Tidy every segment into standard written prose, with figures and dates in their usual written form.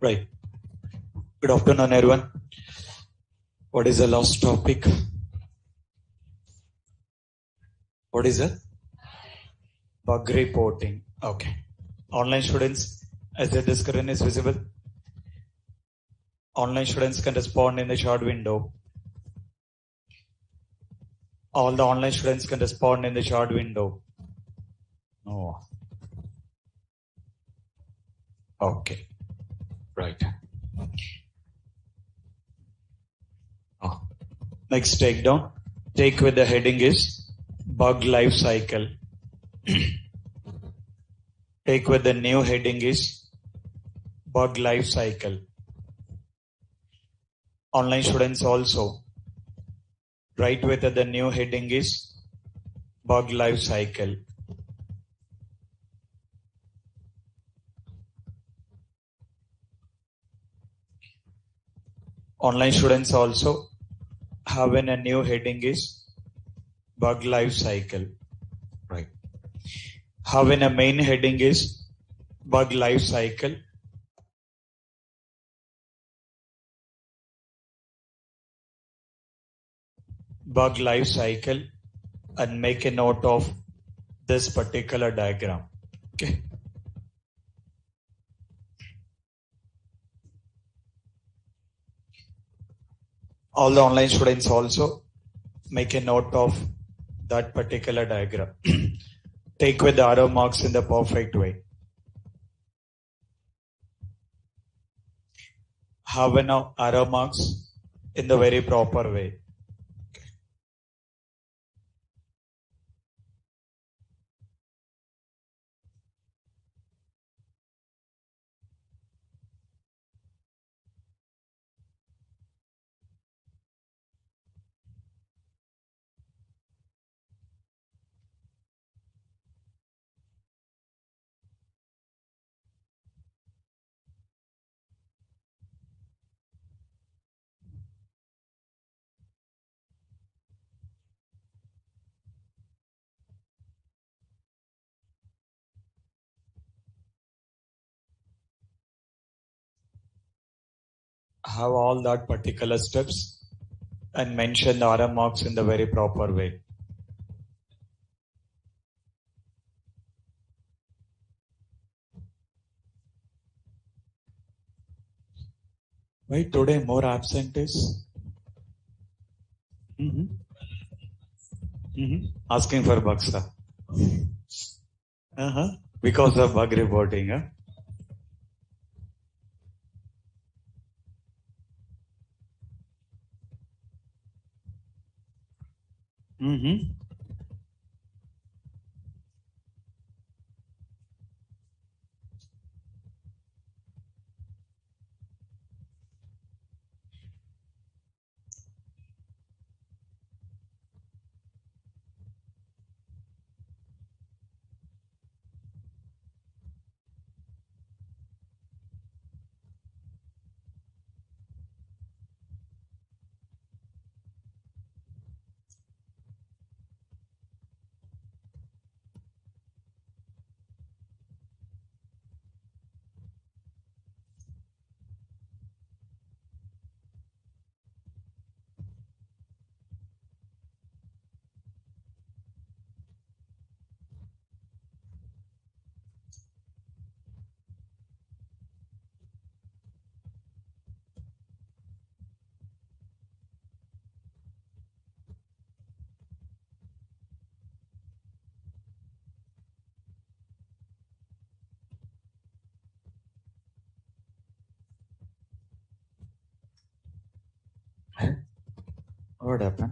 Right. Good afternoon, everyone. What is the last topic? What is it? Bug reporting. Okay. Online students, as the screen is visible, online students can respond in the chat window. All the online students can respond in the chat window. Oh. Okay. Right. Oh. Next takedown. Take with the heading is Bug Lifecycle. Take with the new heading is Bug Lifecycle. Online students also write with the new heading is Bug Lifecycle. Online students also have a new heading is Bug Lifecycle. Right. Having a main heading is Bug Lifecycle. Bug Lifecycle, and make a note of this particular diagram. Okay. All the online students also make a note of that particular diagram. Take with the arrow marks in the perfect way. Have an arrow marks in the very proper way. Have all that particular steps and mention the arrow marks in the very proper way. Why today more absentees? Asking for bugs. Because of bug reporting. Huh? What happened?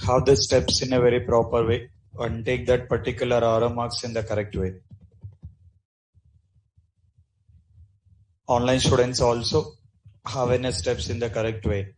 Have the steps in a very proper way and take that particular arrow marks in the correct way. Online students also have any steps in the correct way.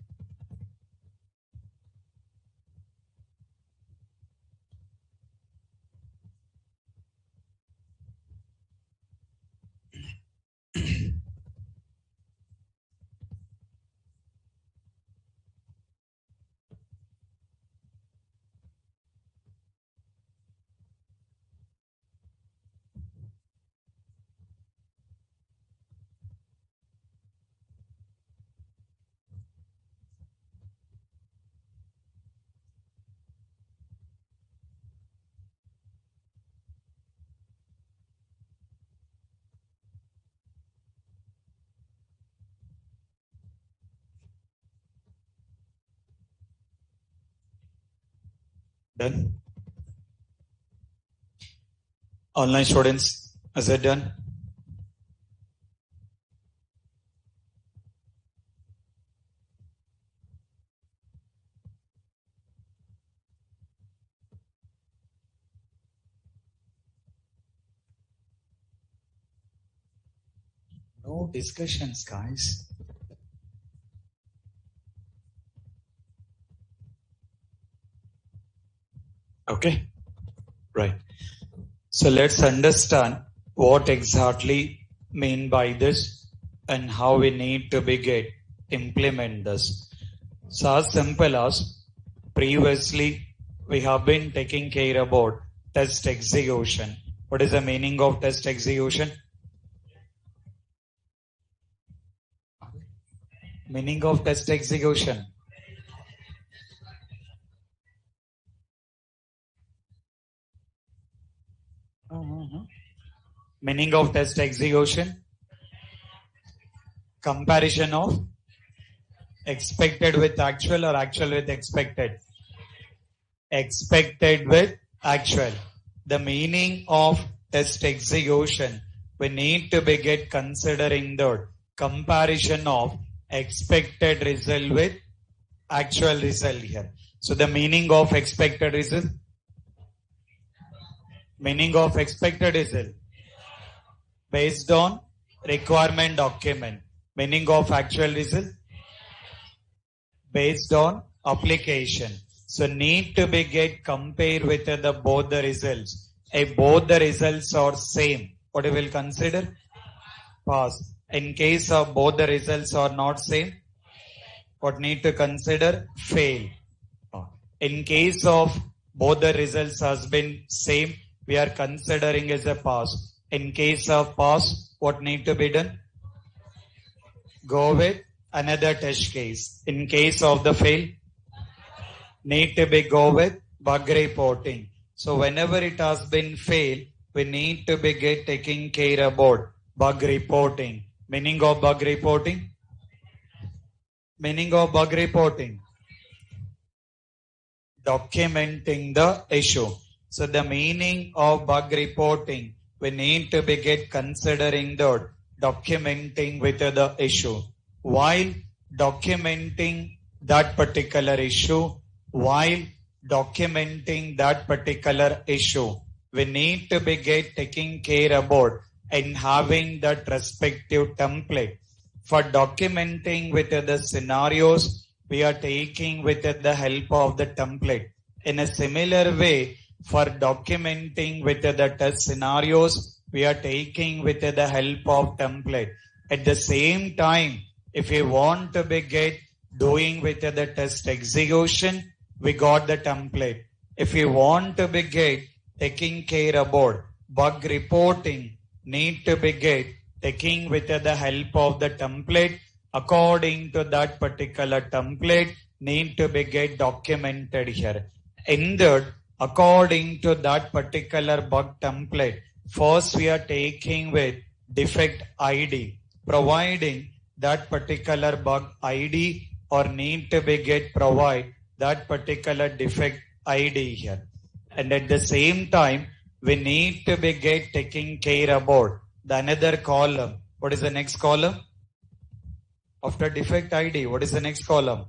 Done? Online students, is it done? No discussions, guys. Okay, right. So let's understand what exactly mean by this and how we need to implement this. So as simple as previously we have been taking care about test execution. What is the meaning of test execution? Meaning of test execution. Meaning of test execution. Comparison of expected with actual or actual with expected. Expected with actual. The meaning of test execution, we need to be considering the comparison of expected result with actual result here. So the meaning of expected result, meaning of expected result based on requirement document. Meaning of actual result based on application. So need to be compared with both the results. If both the results are same, what you will consider? Pass. In case of both the results are not same, what need to consider? Fail. In case of both the results has been same, we are considering as a pass. In case of pass, what need to be done? Go with another test case. In case of the fail, need to be go with bug reporting. So whenever it has been fail, we need to be taking care about bug reporting. Meaning of bug reporting? Meaning of bug reporting? Documenting the issue. So the meaning of bug reporting, we need to be considering the documenting with the issue. While documenting that particular issue, we need to be taking care about and having that respective template. For documenting with the scenarios, we are taking with the help of the template. In a similar way, for documenting with the test scenarios, we are taking with the help of template. At the same time, if you want to be doing with the test execution, we got the template. If you want to be taking care about bug reporting, need to be taking with the help of the template according to that particular template need to be get documented here. In that, according to that particular bug template, first we are taking with defect ID, providing that particular bug ID or need to be get provide that particular defect ID here. And at the same time, we need to be get taking care about the another column. What is the next column? After defect ID, what is the next column?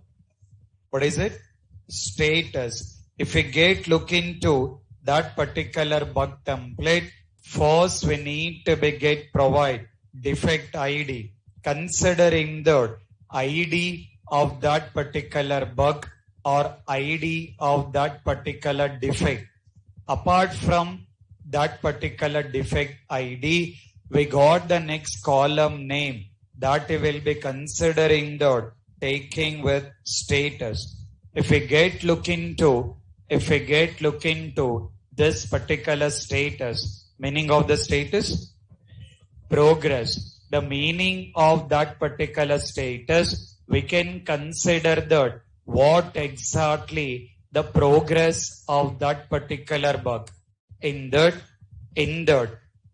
What is it? Status. If we get look into that particular bug template, first we need to be get provide defect ID, considering the ID of that particular bug or ID of that particular defect. Apart from that particular defect ID, we got the next column name that we will be considering the taking with status. If we get look into this particular status, meaning of the status, progress. The meaning of that particular status, we can consider that what exactly the progress of that particular bug. In that,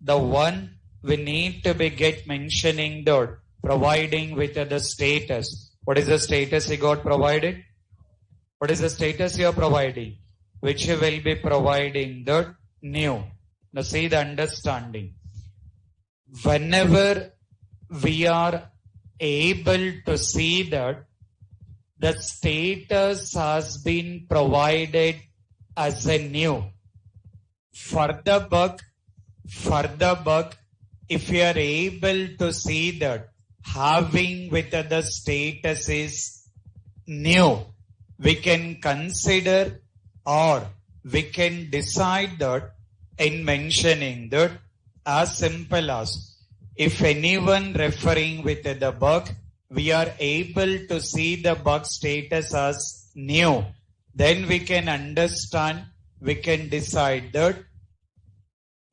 the one we need to be get mentioning that providing with the status. What is the status you got provided? What is the status you are providing? Which you will be providing the new. Now see the understanding. Whenever we are able to see that the status has been provided as a new for the bug, if we are able to see that having with the status is new, we can consider or we can decide that in mentioning that as simple as if anyone referring with the bug, we are able to see the bug status as new, then we can understand, we can decide that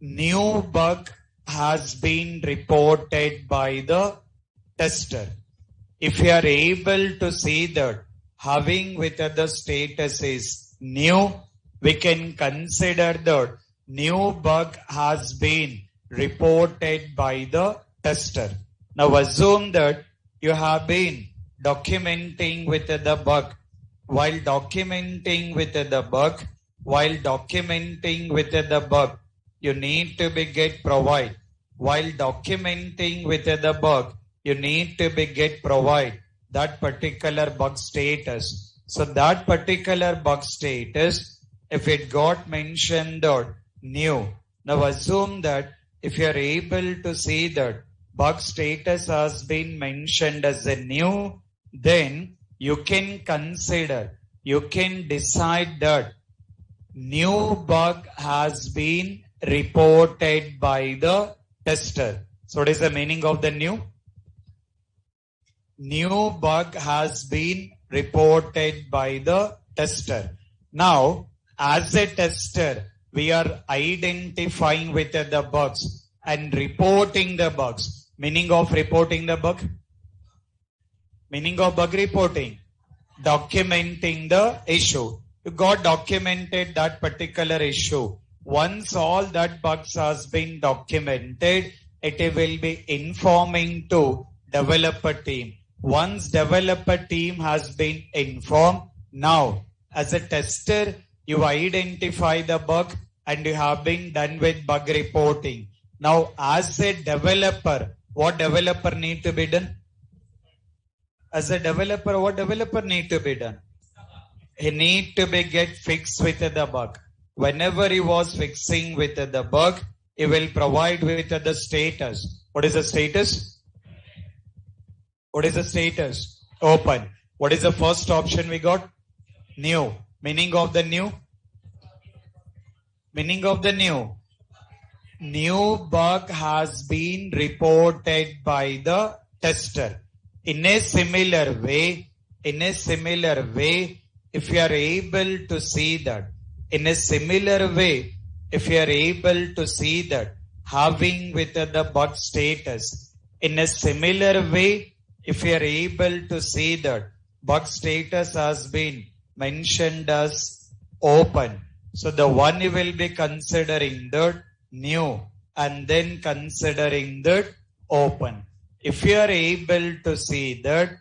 new bug has been reported by the tester. If we are able to see that having with the status is new, we can consider that new bug has been reported by the tester. Now assume that you have been documenting with the bug. While documenting with the bug, you need to be get provide. While documenting with the bug, you need to be get provide that particular bug status. So that particular bug status, if it got mentioned that new. Now assume that if you are able to see that bug status has been mentioned as a new, then you can consider, you can decide that new bug has been reported by the tester. So what is the meaning of the new? New bug has been reported by the tester. Now, as a tester, we are identifying with the bugs and reporting the bugs. Meaning of reporting the bug? Meaning of bug reporting? Documenting the issue. You got documented that particular issue. Once all that bugs has been documented, it will be informing to developer team. Once developer team has been informed, now as a tester, you identify the bug and you have been done with bug reporting. Now as a developer, what developer need to be done? As a developer, what developer need to be done? He need to be get fixed with the bug. Whenever he was fixing with the bug, he will provide with the status. What is the status? What is the status? Open. What is the first option we got? New. Meaning of the new? Meaning of the new? New bug has been reported by the tester. In a similar way, if you are able to see that, having with the bug status, in a similar way, if you are able to see that bug status has been mentioned as open, so the one you will be considering that new and then considering that open. If you are able to see that,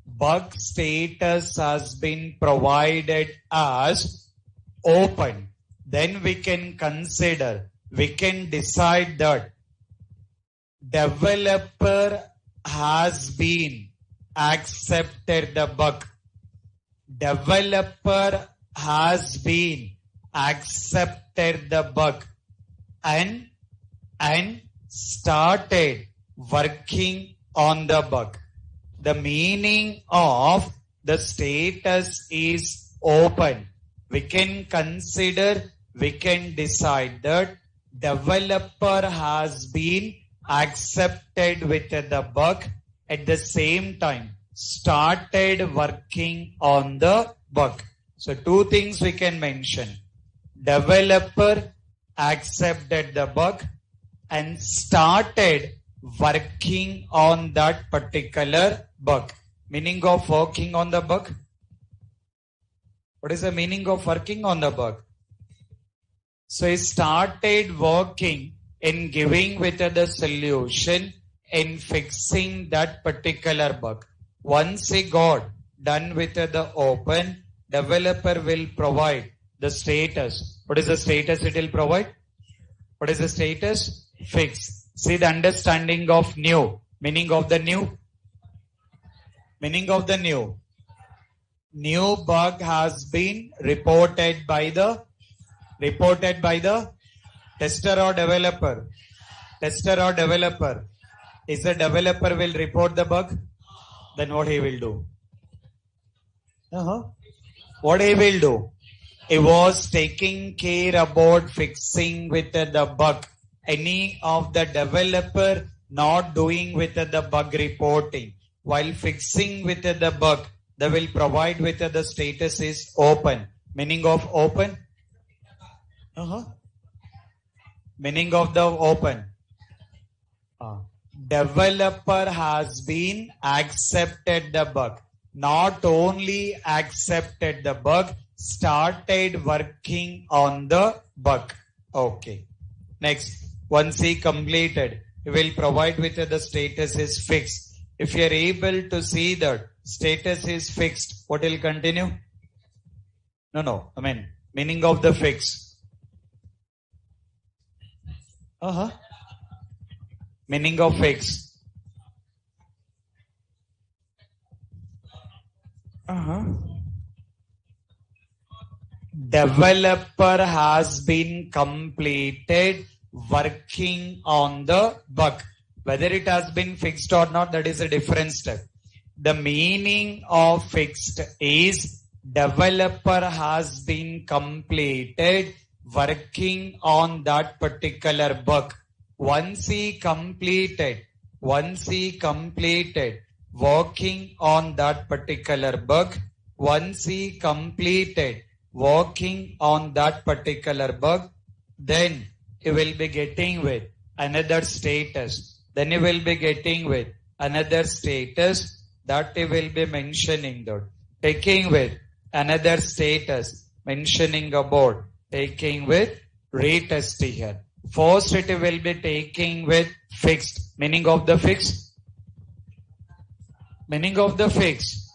bug status has been provided as open, then we can decide that developer has been accepted the bug. Developer has been accepted the bug and started working on the bug. The meaning of the status is open. We can decide that developer has been accepted with the bug, at the same time started working on the bug. So two things we can mention. Developer accepted the bug and started working on that particular bug. Meaning of working on the bug? What is the meaning of working on the bug? So he started working in giving with the solution in fixing that particular bug. Once he got done with the open, developer will provide the status. What is the status it will provide? What is the status? Fix. See the understanding of new. Meaning of the new? Meaning of the new. New bug has been reported by the tester or developer. Tester or developer. Is the developer will report the bug? Then what he will do? What he will do? He was taking care about fixing with the bug. Any of the developer not doing with the bug reporting. While fixing with the bug, they will provide with the status is open. Meaning of open? Meaning of the open. Developer has been accepted the bug. Not only accepted the bug, started working on the bug. Okay. Next, once he completed, he will provide with the status is fixed. If you are able to see that status is fixed, what will continue? No. I mean, meaning of the fix. Meaning of fix. Developer has been completed working on the bug. Whether it has been fixed or not, that is a different step. The meaning of fixed is developer has been completed working on that particular bug. Once he completed working on that particular bug, then he will be getting with another status. Then he will be getting with another status that he will be mentioning that. Taking with another status, mentioning about taking with retest here. First it will be taking with fixed. Meaning of the fixed? Meaning of the fixed.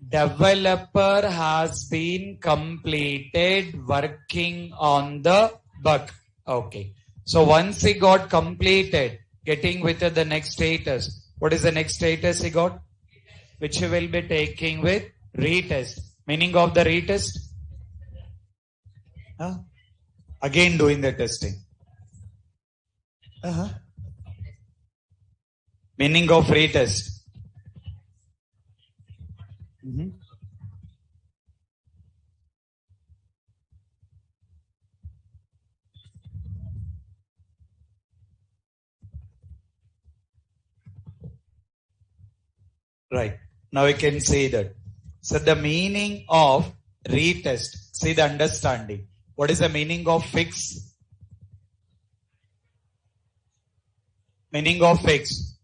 Developer has been completed working on the bug. Okay. So once he got completed, getting with the next status. What is the next status he got? Which he will be taking with retest. Meaning of the retest? Again doing the testing. Meaning of retest. Right. Now we can say that. So the meaning of retest. See the understanding. What is the meaning of fix? Meaning of fix.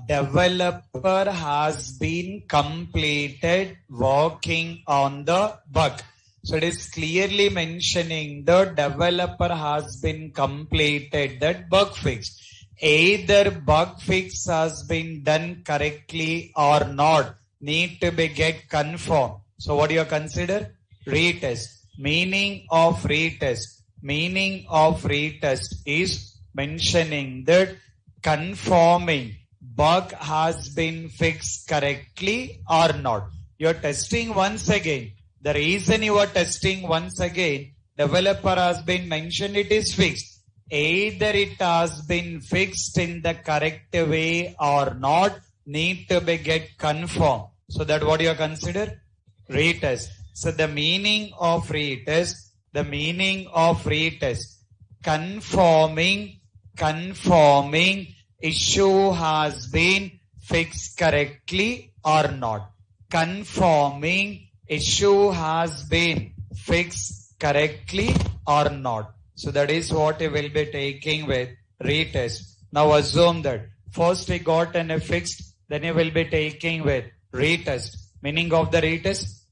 Developer has been completed working on the bug. So it is clearly mentioning the developer has been completed that bug fix. Either bug fix has been done correctly or not, need to be get confirmed. So what do you consider? Retest. Meaning of retest. Meaning of retest is mentioning that confirming bug has been fixed correctly or not. You're testing once again. The reason you are testing once again, developer has been mentioned it is fixed. Either it has been fixed in the correct way or not, need to be get confirmed. So that what you consider? Retest. So the meaning of retest, confirming issue has been fixed correctly or not. Confirming issue has been fixed correctly or not. So that is what we will be taking with retest. Now assume that first we got an fixed, then you will be taking with retest. Meaning of the retest?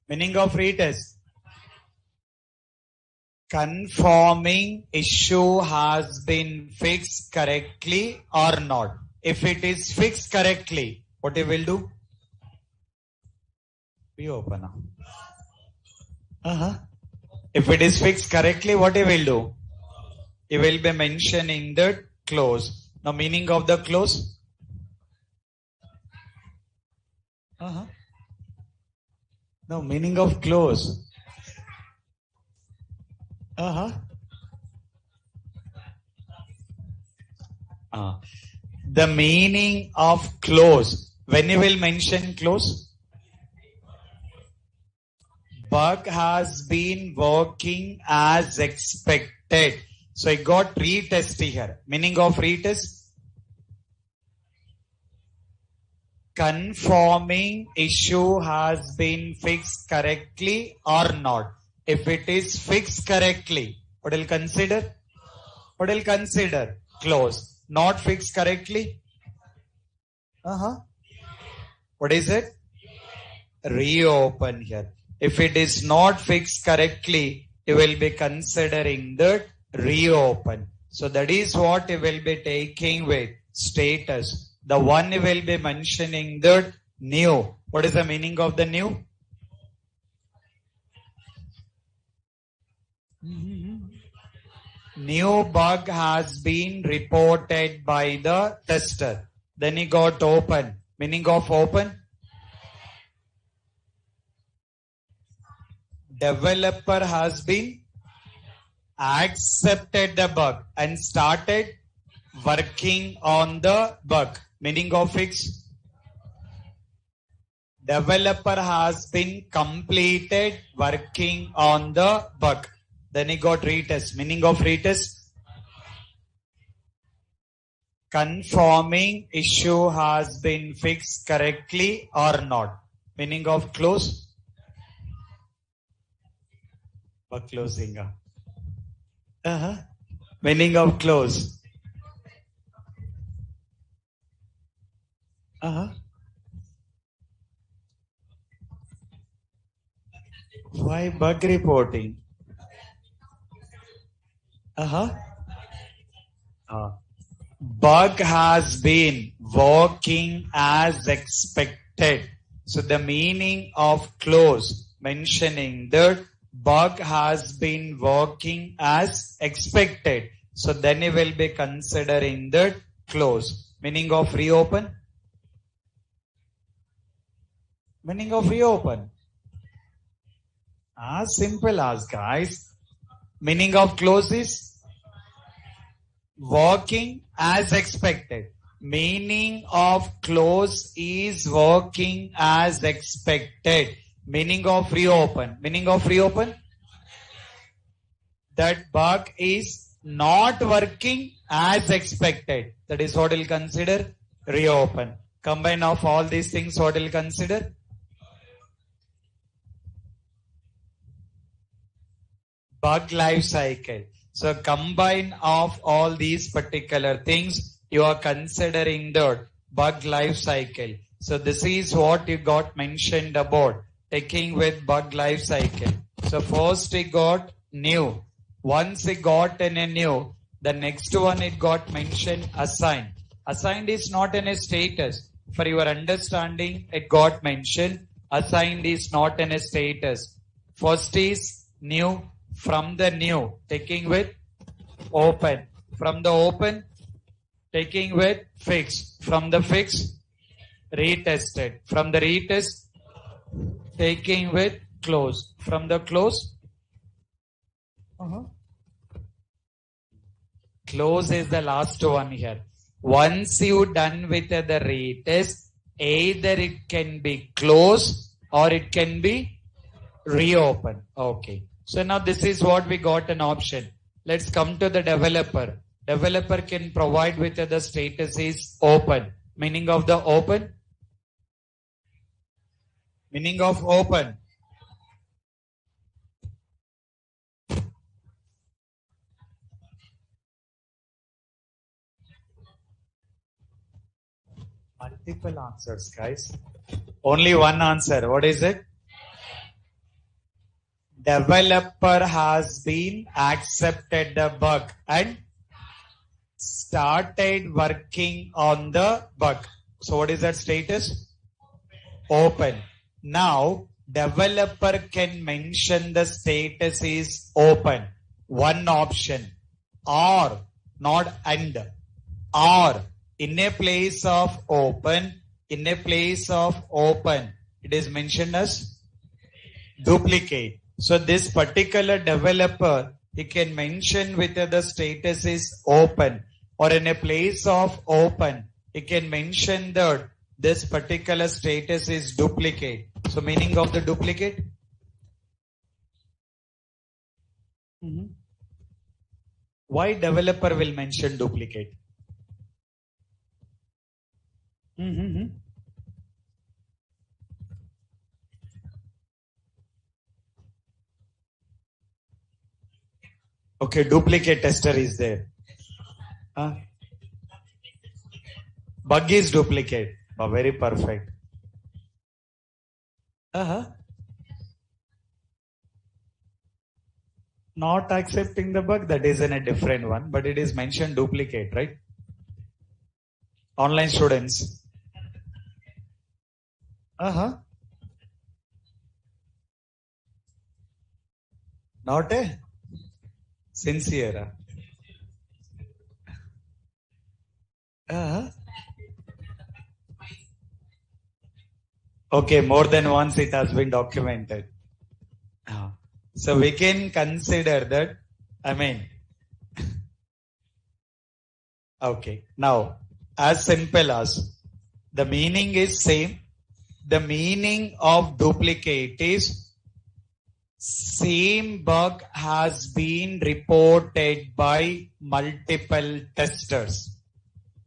Meaning of retest? Confirming issue has been fixed correctly or not. If it is fixed correctly, what you will do? We open now. If it is fixed correctly, what you will do? You will be mentioning the close. Now meaning of the close? No, meaning of close. The meaning of close. When you will mention close? Bug has been working as expected. So I got retest here. Meaning of retest? Confirming issue has been fixed correctly or not. If it is fixed correctly, what will consider? What will consider? Close. Not fixed correctly? What is it? Reopen here. If it is not fixed correctly, you will be considering the reopen. So that is what you will be taking with status. The one you will be mentioning the new. What is the meaning of the new? New bug has been reported by the tester. Then he got open. Meaning of open? Developer has been accepted the bug and started working on the bug. Meaning of fix? Developer has been completed working on the bug. Then he got retest. Meaning of retest? Confirming issue has been fixed correctly or not. Meaning of close? Bug closing. Meaning of close? Why bug reporting? Bug has been working as expected. So the meaning of close mentioning that bug has been working as expected. So then you will be considering that close. Meaning of reopen? Meaning of reopen? As simple as guys. Meaning of close is working as expected. Meaning of close is working as expected. Meaning of reopen. Meaning of reopen? That bug is not working as expected. That is what we'll consider reopen. Combine of all these things, what we'll consider? Bug life cycle. So combine of all these particular things, you are considering the bug life cycle. So this is what you got mentioned about taking with bug life cycle. So first it got new. Once it got in a new, the next one it got mentioned assigned. Assigned is not in a status. For your understanding, it got mentioned. Assigned is not in a status. First is new. From the new, taking with open. From the open, taking with fix. From the fix, retested. From the retest, taking with close. From the close, close is the last one here. Once you done with the retest, either it can be closed or it can be reopened. Okay. So now this is what we got an option. Let's come to the developer. Developer can provide with the status is open. Meaning of the open? Meaning of open. Multiple answers, guys. Only one answer. What is it? Developer has been accepted the bug and started working on the bug. So what is that status? Open. Now developer can mention the status is open. One option. Or, not and. Or in a place of open, it is mentioned as duplicate. So this particular developer, he can mention whether the status is open, or in a place of open, he can mention that this particular status is duplicate. So meaning of the duplicate? Why developer will mention duplicate? Okay, duplicate tester is there. Bug is duplicate. Very perfect. Not accepting the bug, that is in a different one, but it is mentioned duplicate, right? Online students. Not a sincere. Okay, more than once it has been documented. So we can consider that, okay, now as simple as the meaning is same. The meaning of duplicate is same bug has been reported by multiple testers.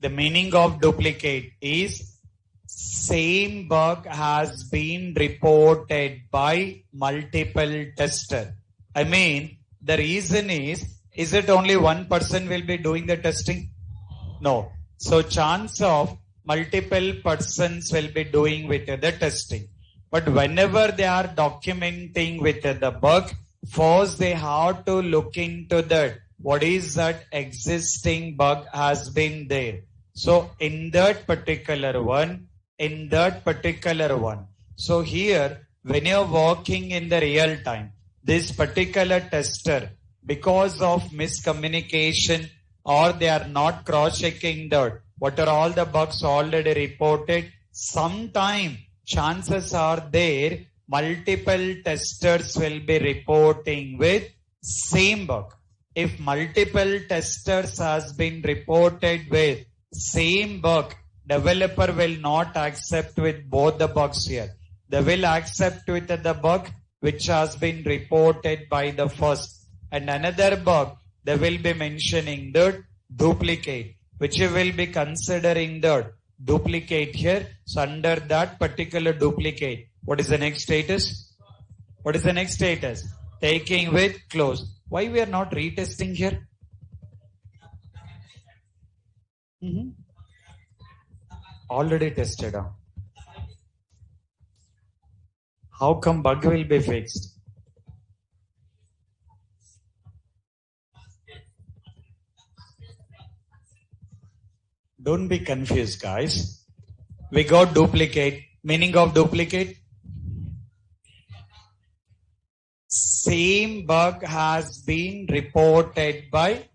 The meaning of duplicate is same bug has been reported by multiple testers. The reason is it only one person will be doing the testing? No. So chance of multiple persons will be doing with the testing. But whenever they are documenting with the bug, first they have to look into that. What is that existing bug has been there? So in that particular one, so here when you are working in the real time, this particular tester, because of miscommunication or they are not cross-checking that, what are all the bugs already reported, sometime chances are there multiple testers will be reporting with same bug. If multiple testers has been reported with same bug, developer will not accept with both the bugs here. They will accept with the bug which has been reported by the first, and another bug they will be mentioning the duplicate, which you will be considering the duplicate here. So under that particular duplicate, what is the next status? What is the next status? taking with close. Why we are not retesting here? Already tested. How come bug will be fixed? Don't be confused, guys. We got duplicate. Meaning of duplicate? Same bug has been reported by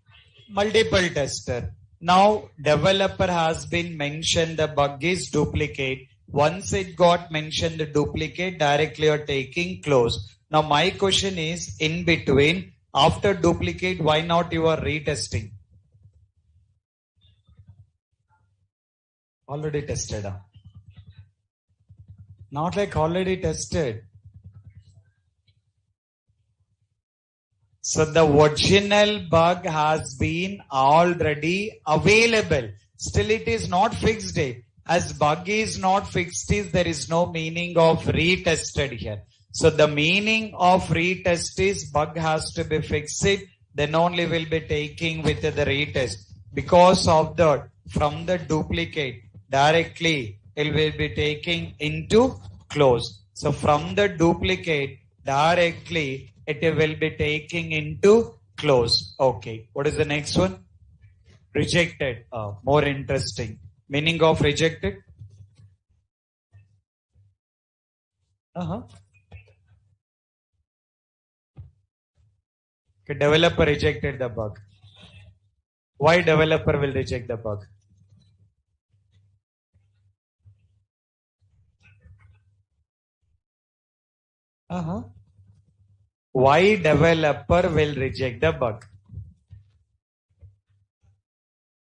multiple tester. Now developer has been mentioned the bug is duplicate. Once it got mentioned the duplicate, directly you're taking close. Now my question is, in between, after duplicate, why not you are retesting? Already tested. Not like already tested. So the original bug has been already available. Still it is not fixed. As bug is not fixed, there is no meaning of retested here. So the meaning of retest is bug has to be fixed. Then only will be taking with the retest. Because of that, from the duplicate, directly it will be taking into close. So from the duplicate, directly it will be taking into close. Okay. What is the next one? Rejected. More interesting. Meaning of rejected? Okay, developer rejected the bug. Why developer will reject the bug? Why developer will reject the bug?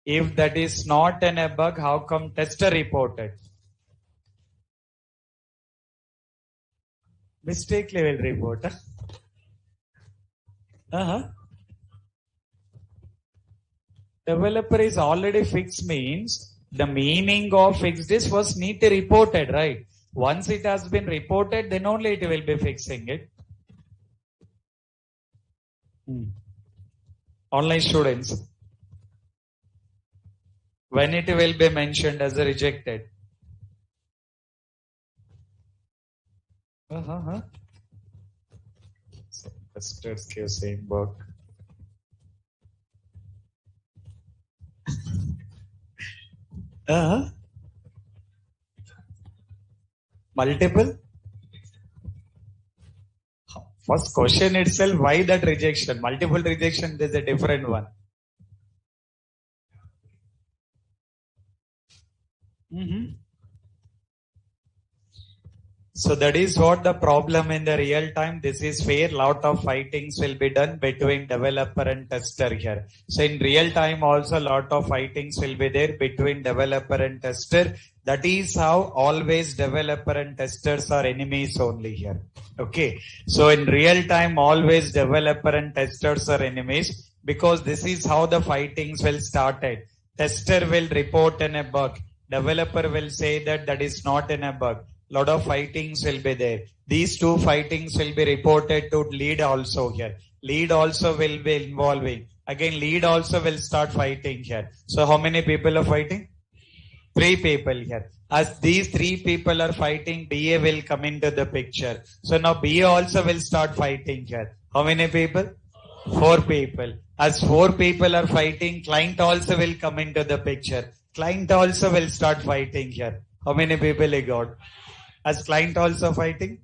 If that is not a bug, how come tester reported? Mistakenly will report. Developer is already fixed means the meaning of fixed is was need to reported, right? Once it has been reported, then only it will be fixing it. Online students, when it will be mentioned as a rejected? Testers give same bug. Multiple? First question itself, why that rejection? Multiple rejection is a different one. So that is what the problem in the real time. This is where lot of fightings will be done between developer and tester here. So in real time also lot of fightings will be there between developer and tester. That is how always developer and testers are enemies only here. Okay. So in real time always developer and testers are enemies because this is how the fightings will started. Tester will report in a bug. Developer will say that that is not in a bug. Lot of fightings will be there. These two fightings will be reported to lead also here. Lead also will be involving. Again, lead also will start fighting here. So how many people are fighting? 3 people here. As these 3 people are fighting, BA will come into the picture. So now BA also will start fighting here. How many people? 4 people. As 4 people are fighting, client also will come into the picture. Client also will start fighting here. How many people he got? As client also fighting?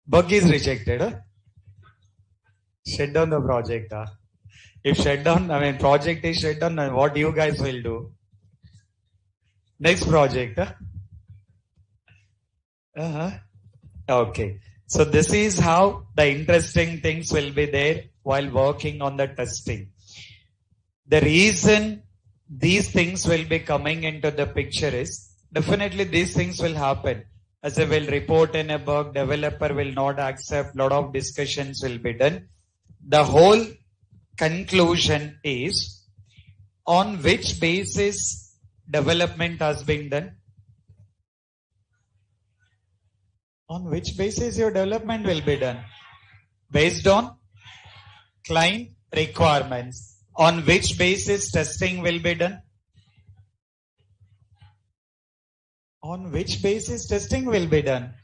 Bug is rejected. Shut down the project. If shut down, project is shut down, what you guys will do? Next project. Okay. So this is how the interesting things will be there while working on the testing. The reason these things will be coming into the picture is definitely these things will happen. As I will report in a bug, developer will not accept, lot of discussions will be done. The whole conclusion is on which basis development has been done? On which basis your development will be done? Based on client requirements. On which basis testing will be done? On which basis testing will be done?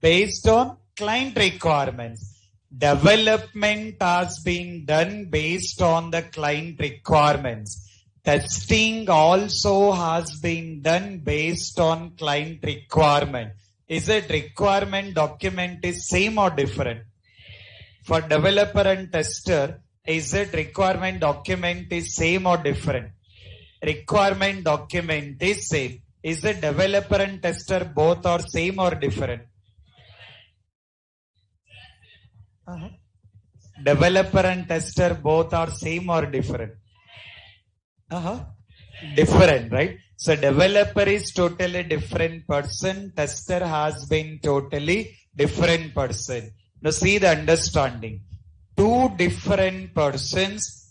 Based on client requirements. Development has been done based on the client requirements. Testing also has been done based on client requirement. Is it requirement document is same or different? For developer and tester, is it requirement document is same or different? Requirement document is same. Is it developer and tester both are same or different? Developer and tester both are same or different? Different, right? So developer is totally different person. Tester has been totally different person. Now see the understanding. Two different persons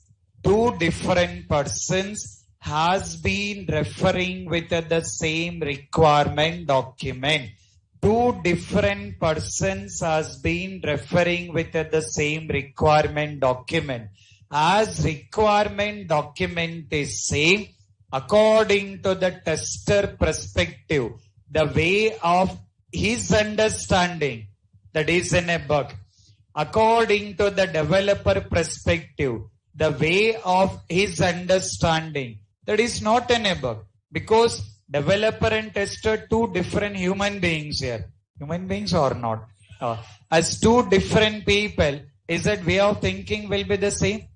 has been referring with the same requirement document. Two different persons has been referring with the same requirement document. As requirement document is same, according to the tester perspective, the way of his understanding, that is in a bug. According to the developer perspective, the way of his understanding, that is not in a bug. Because developer and tester, two different human beings here. Human beings or not? As two different people, is that way of thinking will be the same?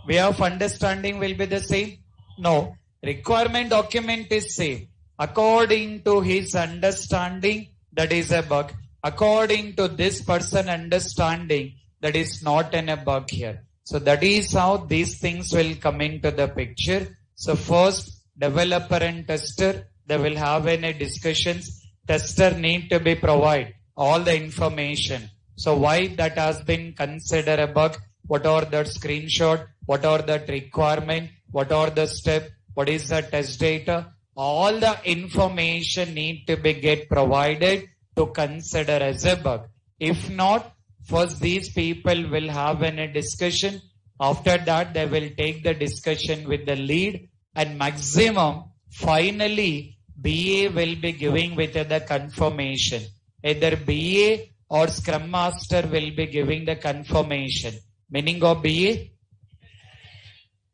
Way of understanding will be the same? No. Requirement document is same. According to his understanding, that is a bug. According to this person understanding, that is not in a bug here. So that is how these things will come into the picture. So first, developer and tester, they will have any discussions. Tester need to be provide all the information. So why that has been considered a bug? What are the screenshot? What are the requirement? What are the step? What is the test data? All the information need to be get provided to consider as a bug. If not, first these people will have a discussion. After that, they will take the discussion with the lead, and maximum, finally, BA will be giving with the confirmation. Either BA or Scrum Master will be giving the confirmation. Meaning of BA?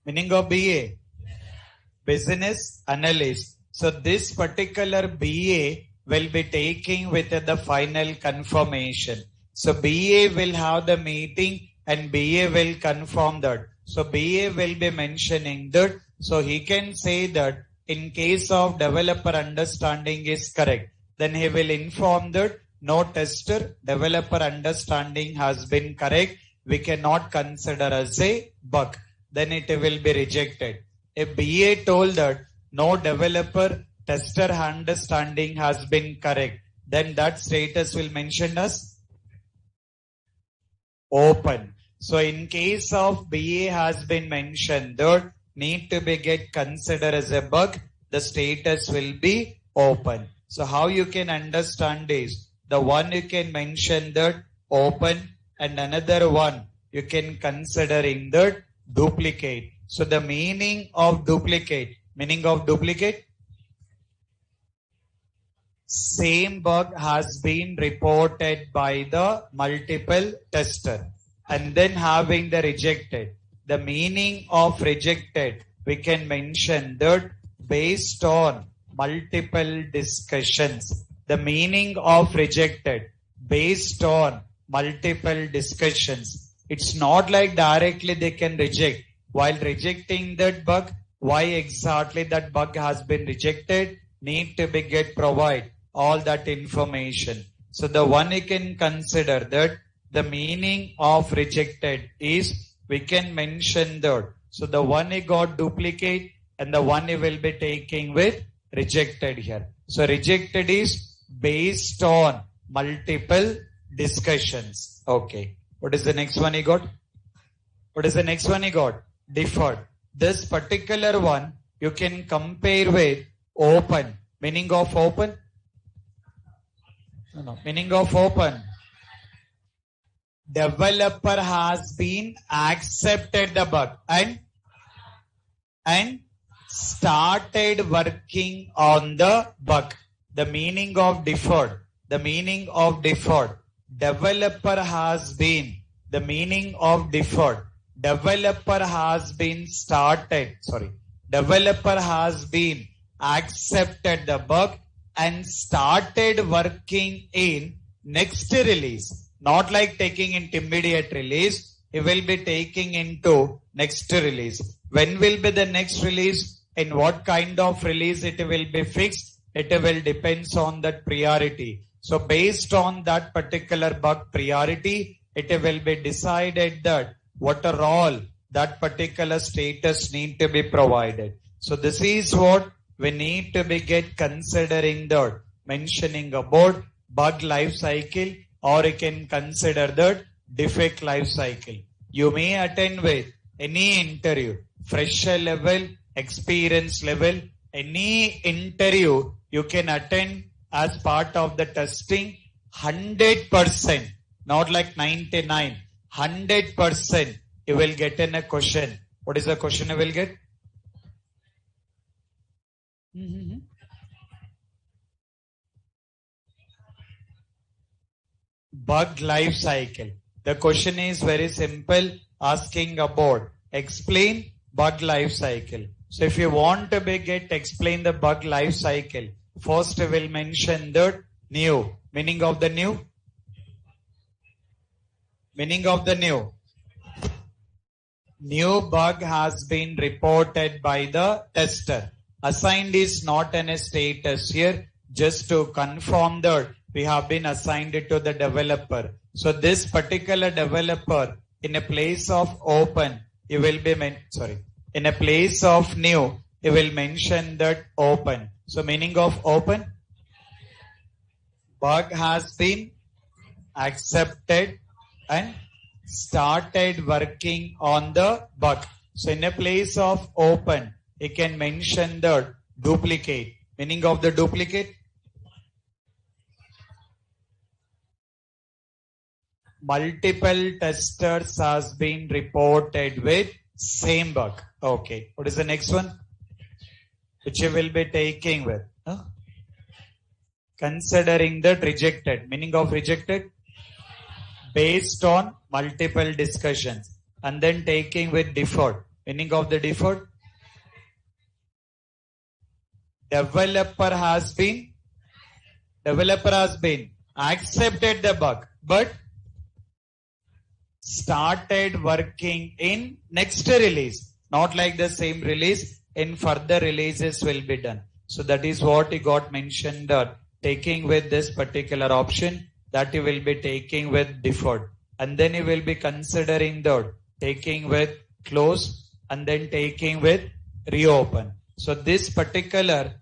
Meaning of BA? Business analyst. So this particular BA will be taking with the final confirmation. So BA will have the meeting and BA will confirm that. So BA will be mentioning that. So he can say that in case of developer understanding is correct, then he will inform that no tester, developer understanding has been correct. We cannot consider as a bug. Then it will be rejected. If BA told that no developer, tester understanding has been correct, then that status will mention as open. So in case of BA has been mentioned that need to be get considered as a bug, the status will be open. So how you can understand is, the one you can mention that open, and another one you can consider in that duplicate. So the meaning of duplicate, same bug has been reported by the multiple tester and then having the rejected. The meaning of rejected, we can mention that based on multiple discussions. The meaning of rejected based on multiple discussions. It's not like directly they can reject. While rejecting that bug, why exactly that bug has been rejected, need to be get provide all that information. So the one you can consider that the meaning of rejected is, we can mention that. So the one you got duplicate and the one you will be taking with rejected here. So rejected is based on multiple discussions. Okay. What is the next one you got? What is the next one you got? Deferred. This particular one you can compare with open. Meaning of open? No. Meaning of open. Developer has been accepted the bug and started working on the bug. The meaning of deferred. The meaning of deferred. Developer has been. The meaning of deferred. Developer has been started. Developer has been accepted the bug and started working in next release. Not like taking into immediate release. He will be taking into next release. When will be the next release? In what kind of release it will be fixed? It will depends on that priority. So based on that particular bug priority, it will be decided that what are all that particular status need to be provided. So this is what we need to be get considering that mentioning about bug life cycle, or you can consider that defect life cycle. You may attend with any interview, fresher level, experience level, any interview you can attend as part of the testing. 100%, not like 99, 100% you will get in a question. What is the question you will get? Bug life cycle. The question is very simple, asking about explain bug life cycle. So if you want to explain the bug life cycle, first we will mention the new. Meaning of the new? Meaning of the new. New bug has been reported by the tester. Assigned is not in a status here, just to confirm that we have been assigned it to the developer. So this particular developer, in a place of open, you will be in a place of new, you will mention that open. So meaning of open, bug has been accepted and started working on the bug. So in a place of open, you can mention the duplicate. Meaning of the duplicate, multiple testers has been reported with same bug. Okay. What is the next one? Which you will be taking with? Considering that rejected. Meaning of rejected? Based on multiple discussions. And then taking with deferred. Meaning of the deferred? Developer has been accepted the bug, but started working in next release. Not like the same release, in further releases will be done. So that is what he got mentioned, taking with this particular option, that he will be taking with deferred. And then he will be considering that taking with close and then taking with reopen. So this particular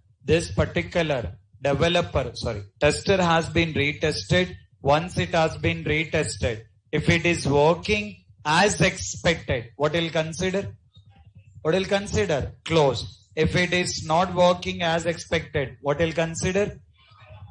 developer, tester has been retested. Once it has been retested, if it is working as expected, what will consider? What will consider? Close. If it is not working as expected, what will consider?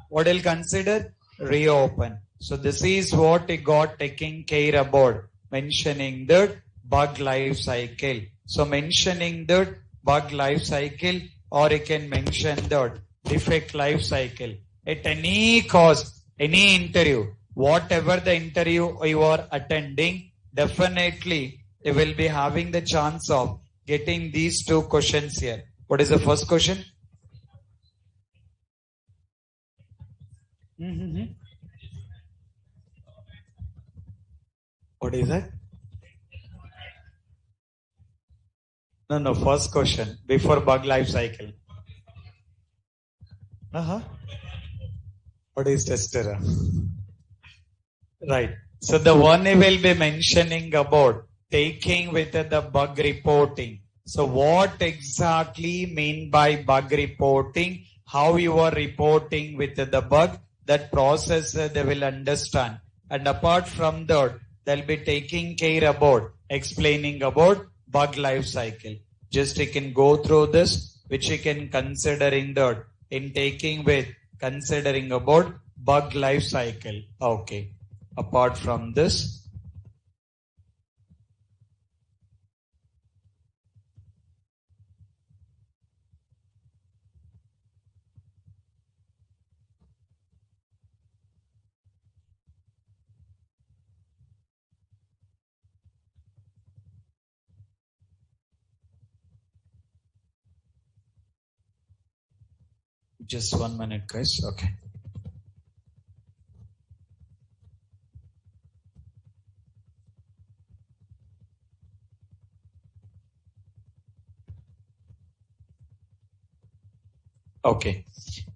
What will consider? Reopen. So this is what it got taking care about, mentioning the bug life cycle. So mentioning the bug life cycle, or you can mention the defect life cycle. At any cost, any interview, whatever the interview you are attending, definitely you will be having the chance of getting these two questions here. What is the first question? What is that? No, first question before bug life cycle. What is tester? Right. So the one I will be mentioning about taking with the bug reporting. So what exactly mean by bug reporting? How you are reporting with the bug? That process they will understand. And apart from that, they'll be taking care about explaining about bug life cycle. Just you can go through this, which you can considering that in taking with considering about bug life cycle. Okay. Apart from this, just 1 minute, guys. Okay. Okay.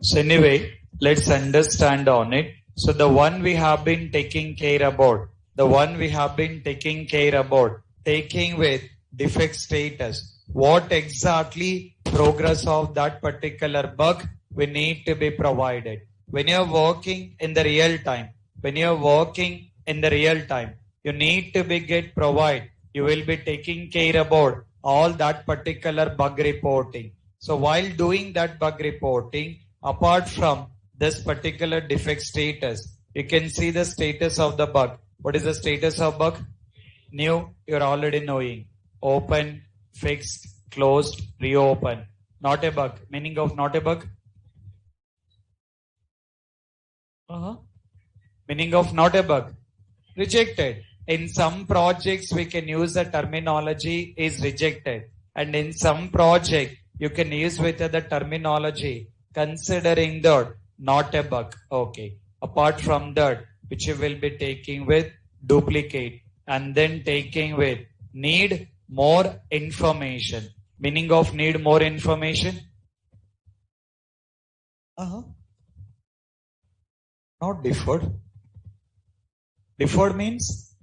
So anyway, let's understand on it. So the one we have been taking care about, taking with defect status, what exactly progress of that particular bug we need to be provided. When you're working in the real time, you need to be get provide. You will be taking care about all that particular bug reporting. So while doing that bug reporting, apart from this particular defect status, you can see the status of the bug. What is the status of bug? New, you're already knowing. Open, fixed, closed, reopen. Not a bug. Meaning of not a bug? Meaning of not a bug? Rejected. In some projects, we can use the terminology is rejected. And in some project, you can use with the terminology considering that not a bug. Okay. Apart from that, which you will be taking with duplicate and then taking with need more information. Meaning of need more information? Not deferred. Deferred means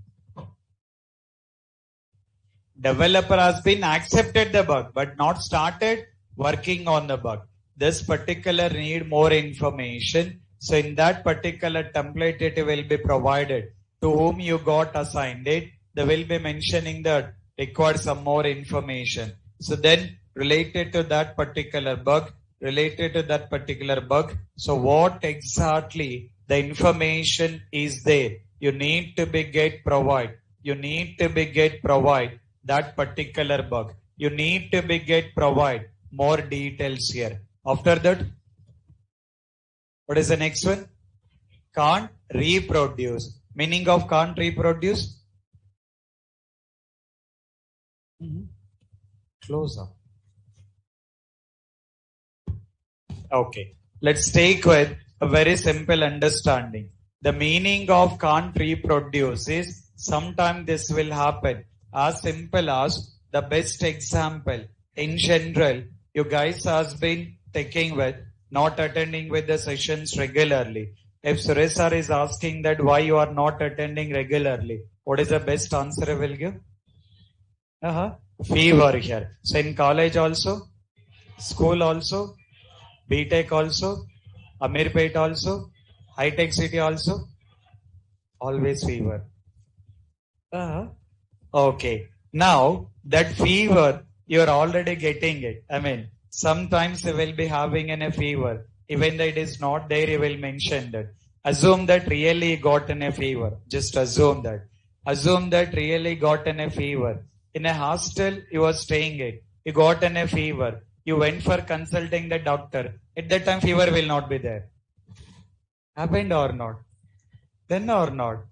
developer has been accepted the bug but not started working on the bug. This particular need more information. So in that particular template, it will be provided to whom you got assigned it. They will be mentioning that require some more information. So then related to that particular bug, so what exactly the information is there? You need to be get provide. That particular bug. You need to be get provide more details here. After that, what is the next one? Can't reproduce. Meaning of can't reproduce? Close up. Okay. Let's take with a very simple understanding. The meaning of can't reproduce is sometime this will happen. As simple as the best example. In general, you guys has been taking with not attending with the sessions regularly. If Suresh sir is asking that why you are not attending regularly, what is the best answer I will give? Fever here. So in college also, school also, BTech also, Amirpet also, High Tech City also, always fever. Okay. Now that fever, you are already getting it. I mean, sometimes you will be having a fever. Even though it is not there, you will mention that. Assume that really got a fever. Just assume that. Assume that really got a fever. In a hostel, you are staying it. You got a fever. You went for consulting the doctor. At that time, fever will not be there. Happened or not? Then or not?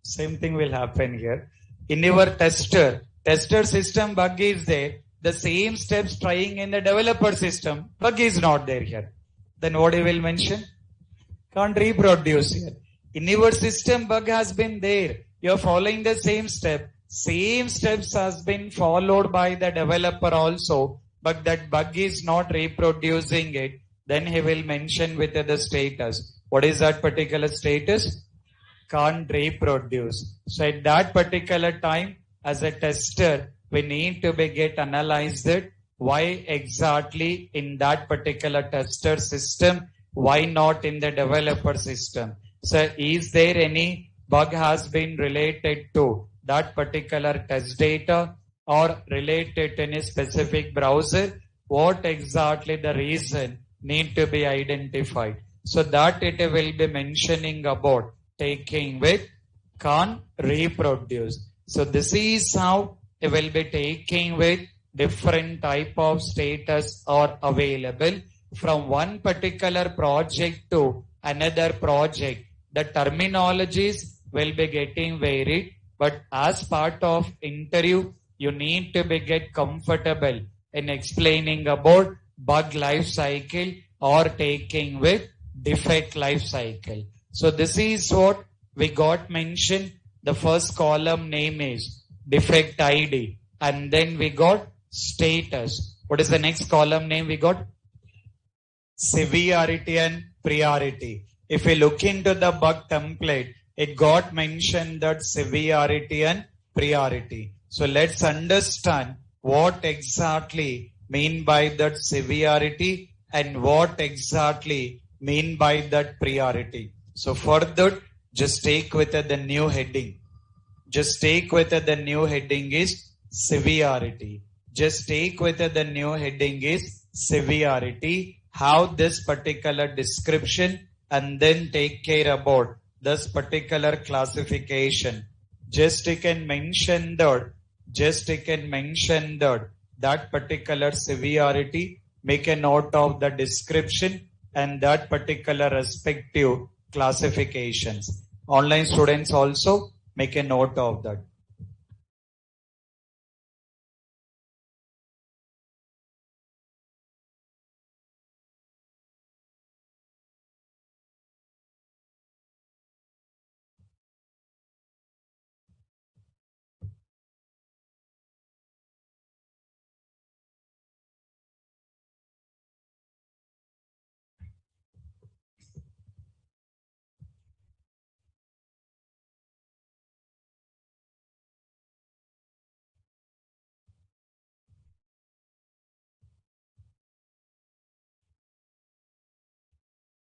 Same thing will happen here. In your tester system bug is there. The same steps trying in the developer system, bug is not there here. Then what you will mention? Can't reproduce here. In your system bug has been there. You are following the same step. Same steps has been followed by the developer also. But that bug is not reproducing it. Then he will mention with the status. What is that particular status? Can't reproduce. So at that particular time, as a tester, we need to be get analyzed it. Why exactly in that particular tester system? Why not in the developer system? So is there any bug has been related to that particular test data or related to any specific browser? What exactly the reason need to be identified? So that it will be mentioning about taking with can't reproduce. So this is how it will be taking with different type of status are available from one particular project to another project. The terminologies will be getting varied, but as part of interview, you need to be get comfortable in explaining about bug life cycle or taking with defect life cycle. So this is what we got mentioned. The first column name is defect ID, and then we got status. What is the next column name we got? Severity and priority. If we look into the bug template, it got mentioned that severity and priority. So let's understand what exactly mean by that severity and what exactly mean by that priority. So for that, just take with the new heading. Just take with the new heading is severity. Just take with the new heading is severity. Have this particular description and then take care about this particular classification. Just you can mention that. Just you can mention that particular severity. Make a note of the description and that particular respective classifications. Online students also make a note of that.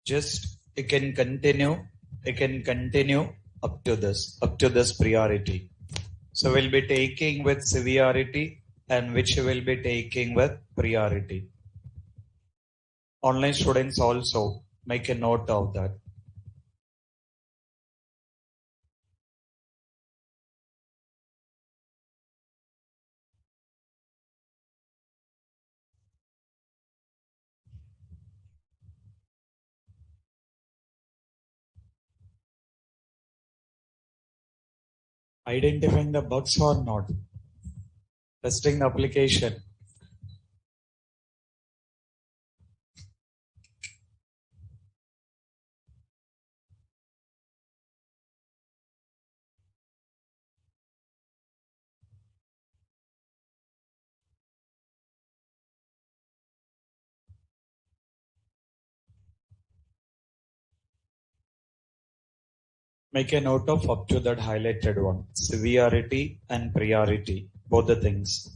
Just you can continue up to this priority. So we'll be taking with severity and which will be taking with priority. Online students also make a note of that. Identifying the bugs or not. Testing the application. Make a note of up to that highlighted one. Severity and priority. Both the things.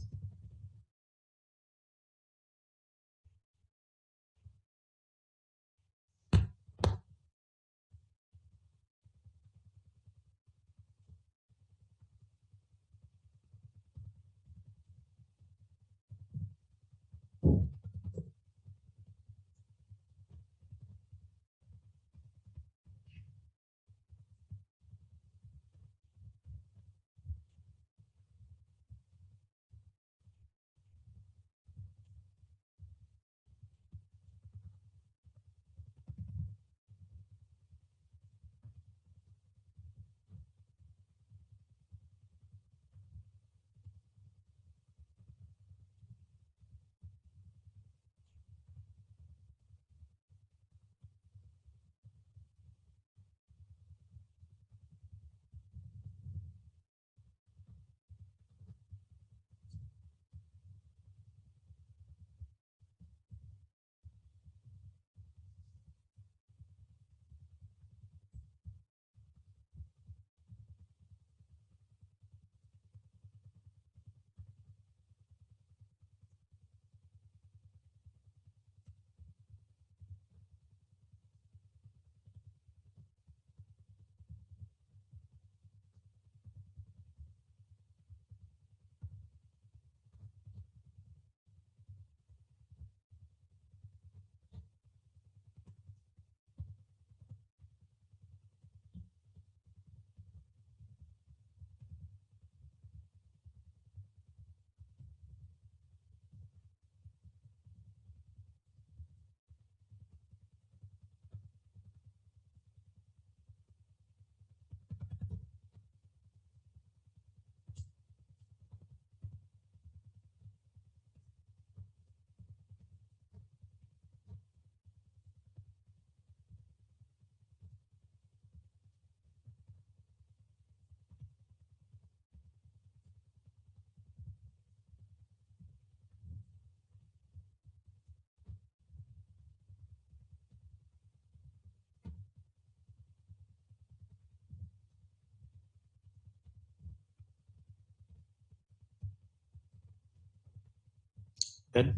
Done.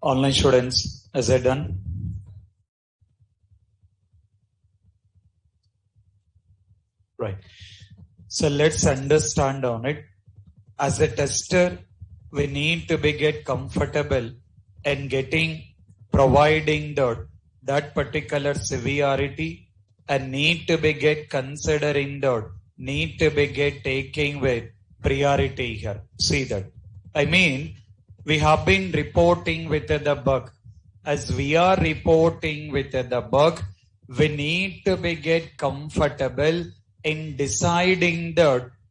Online students, is it done? Right. So let's understand on it. As a tester, we need to get comfortable in providing that particular severity, and need to get considering need to get taking with priority here. See that. I mean, we have been reporting with the bug. As we are reporting with the bug, we need to get comfortable in deciding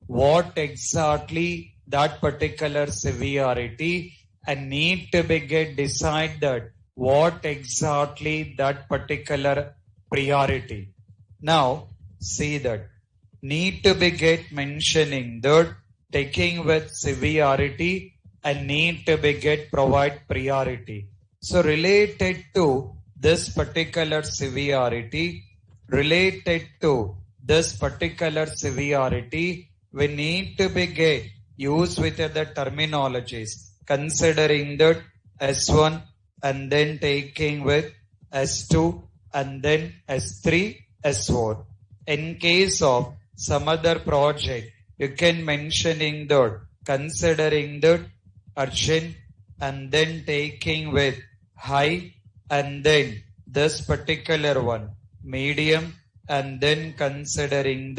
what exactly that particular severity, and need to get decide what exactly that particular priority. Now, see that. Need to get mentioning taking with severity, and need to get provide priority. So related to this particular severity, we need to get used with the terminologies, considering that S1 and then taking with S2 and then S3, S4. In case of some other project, you can mentioning considering urgent and then taking with high, and then this particular one medium, and then considering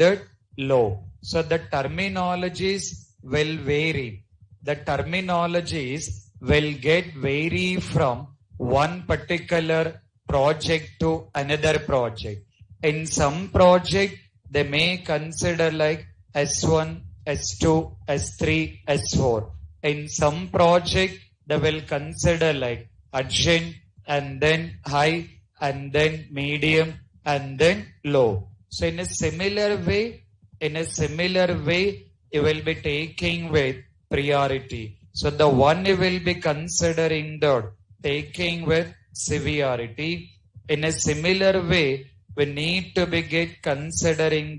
low. So the terminologies will vary. The terminologies will get vary from one particular project to another project. In some project, they may consider like S1, S2, S3, S4. In some project, they will consider like urgent and then high and then medium and then low. So in a similar way, you will be taking with priority. So the one you will be considering taking with severity. In a similar way, we need to be considering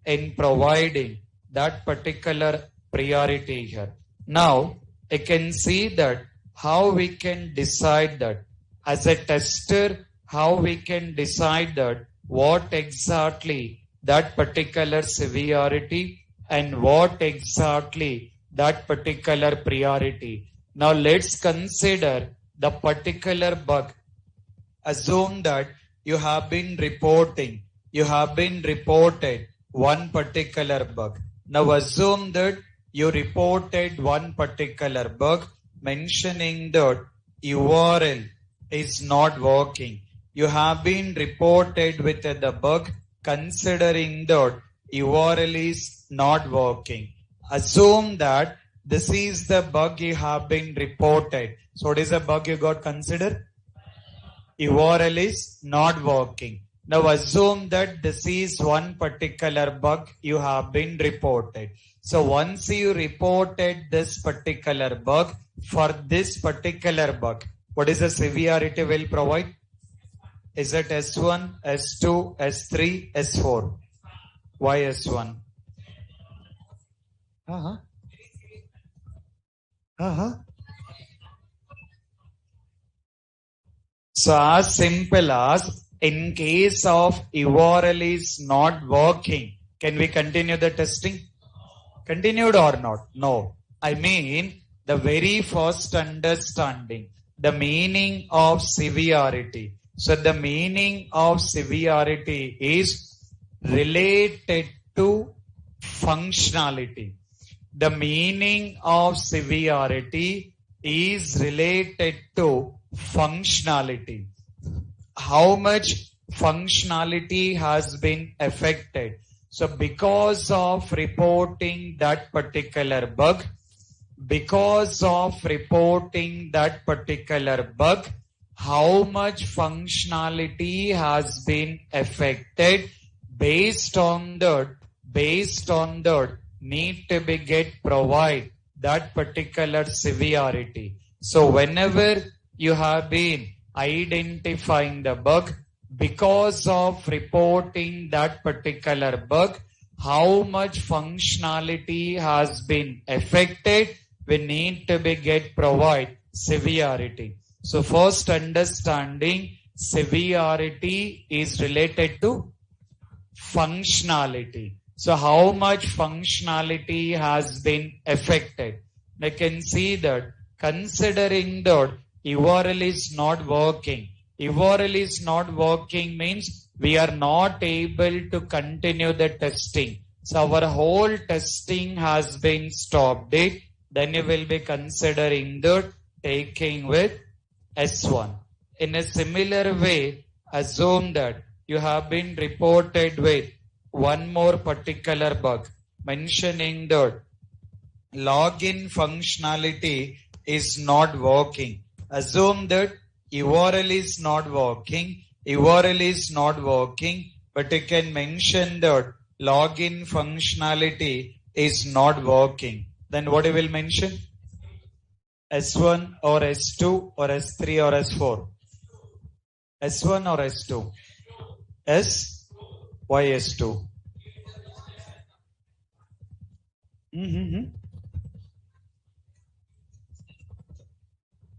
in providing that particular priority here. Now, you can see that how we can decide that as a tester, how we can decide that what exactly that particular severity and what exactly that particular priority. Now let's consider the particular bug. Assume that you have been reported one particular bug. Now assume that you reported one particular bug mentioning that URL is not working. You have been reported with the bug considering that URL is not working. Assume that this is the bug you have been reported. So what is the bug you got considered? URL is not working. Now assume that this is one particular bug you have been reported. So once you reported this particular bug, for this particular bug, what is the severity will provide? Is it S1, S2, S3, S4? Why S1? So as simple as in case of URL is not working, can we continue the testing? Continued or not? No. I mean the very first understanding, the meaning of severity. So the meaning of severity is related to functionality. The meaning of severity is related to functionality. How much functionality has been affected? So because of reporting that particular bug, how much functionality has been affected? Based on that need to be get provide that particular severity. So whenever you have been identifying the bug, because of reporting that particular bug, how much functionality has been affected, we need to provide severity. So first understanding severity is related to functionality. So how much functionality has been affected? I can see that considering that URL is not working. URL is not working means we are not able to continue the testing. So our whole testing has been stopped. Then you will be considering that taking with S1. In a similar way, assume that you have been reported with one more particular bug mentioning that login functionality is not working. Assume that URL is not working, URL is not working, but you can mention that login functionality is not working. Then what you will mention? S1 or S2 or S3 or S4? S1 or S2? Why S2?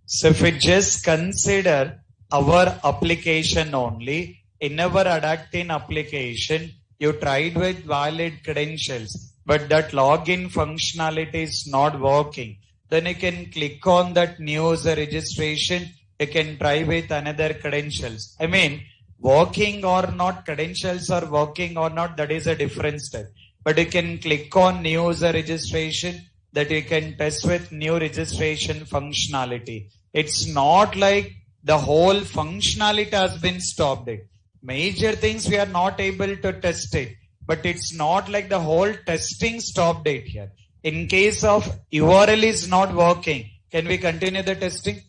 So if we just consider our application only, in our adapting application, you tried with valid credentials, but that login functionality is not working. Then you can click on that new user registration. You can try with another credentials. I mean, working or not, credentials are working or not, that is a different step. But you can click on new user registration, that you can test with new registration functionality. It's not like the whole functionality has been stopped. Major things we are not able to test it, but it's not like the whole testing stopped it here. In case of URL is not working, can we continue the testing?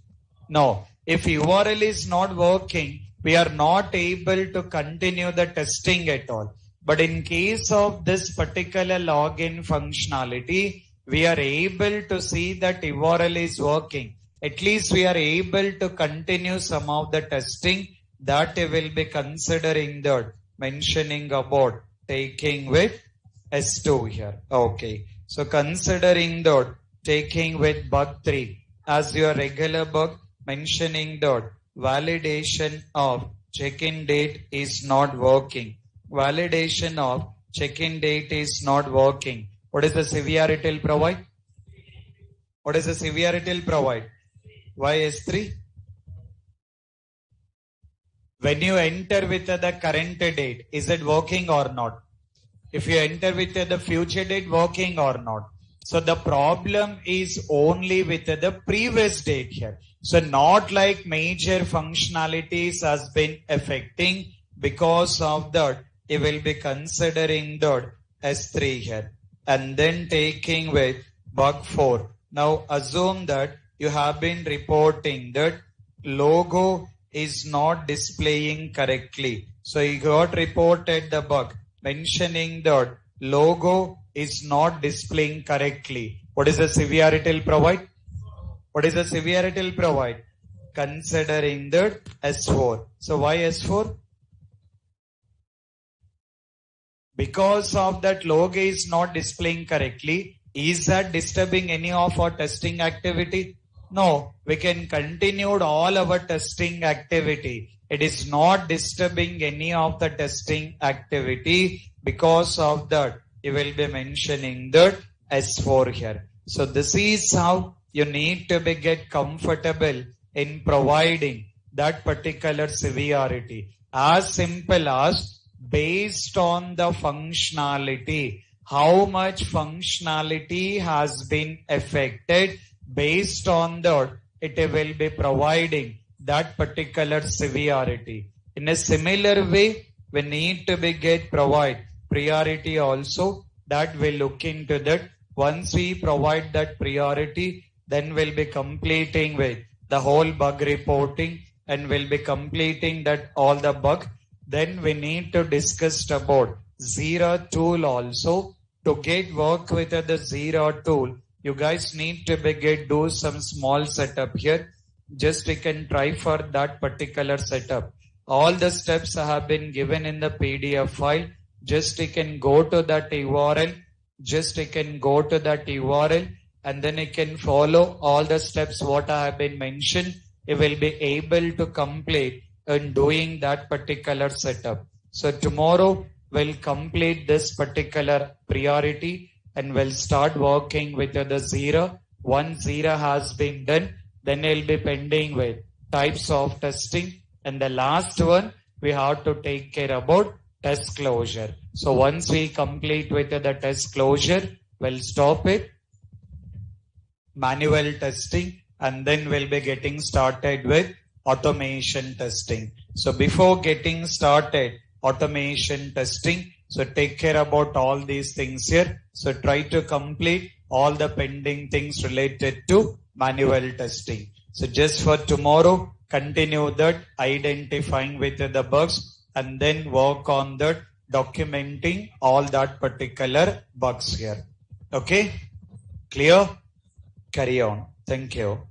No. If URL is not working, we are not able to continue the testing at all. But in case of this particular login functionality, we are able to see that URL is working. At least we are able to continue some of the testing that we will be considering that mentioning about taking with S2 here. Okay. So considering that taking with bug 3 as your regular bug, mentioning that validation of check-in date is not working. Validation of check-in date is not working. What is the severity it will provide? What is the severity it will provide? Why S3? When you enter with the current date, is it working or not? If you enter with the future date, working or not? So the problem is only with the previous date here. So not like major functionalities has been affecting. Because of that, you will be considering that S3 here. And then taking with bug 4. Now assume that you have been reporting that logo is not displaying correctly. So you got reported the bug mentioning that logo is not displaying correctly. What is the severity it will provide? What is the severity it will provide? Considering that S4. So why S4? Because of that logo is not displaying correctly. Is that disturbing any of our testing activity? No, we can continue all our testing activity. It is not disturbing any of the testing activity. Because of that, you will be mentioning that S4 here. So this is how you need to get comfortable in providing that particular severity. As simple as based on the functionality, how much functionality has been affected. Based on that, it will be providing that particular severity. In a similar way, we need to provide priority also. That will look into that. Once we provide that priority, then we'll be completing with the whole bug reporting and we'll be completing that all the bug. Then we need to discuss about Zero tool also. To get work with the Zero tool, you guys need to do some small setup here. Just we can try for that particular setup. All the steps have been given in the PDF file. just you can go to that URL, and then you can follow all the steps what I have been mentioned. You will be able to complete in doing that particular setup. So tomorrow we'll complete this particular priority and we'll start working with the zero. Once zero has been done, then we'll be pending with types of testing. And the last one, we have to take care about test closure. So once we complete with the test closure, we'll stop it, manual testing, and then we'll be getting started with automation testing. So before getting started, automation testing, so take care about all these things here. So try to complete all the pending things related to manual testing. So just for tomorrow, continue that identifying with the bugs and then work on that documenting all that particular bugs here. Okay? Clear? Carry on. Thank you.